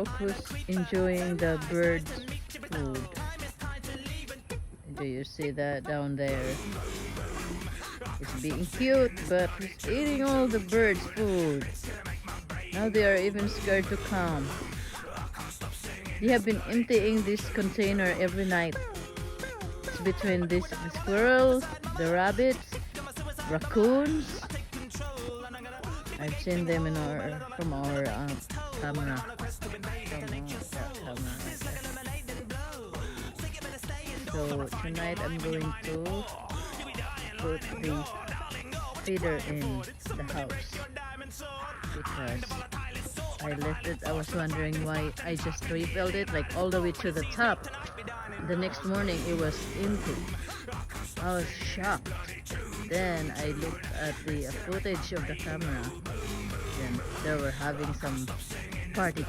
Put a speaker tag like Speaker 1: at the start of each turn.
Speaker 1: crocus enjoying the birds' food. Do you see that down there? It's being cute, but it's eating all the birds' food. Now they are even scared to come. They have been emptying this container every night. It's between the squirrels, the rabbits, raccoons. I've seen them in from our camera. So tonight I'm going to put the feeder in the house because I left it. I was wondering why I just refilled it like all the way to the top. The next morning it was empty. I was shocked. Then I looked at the footage of the camera. Then they were having some party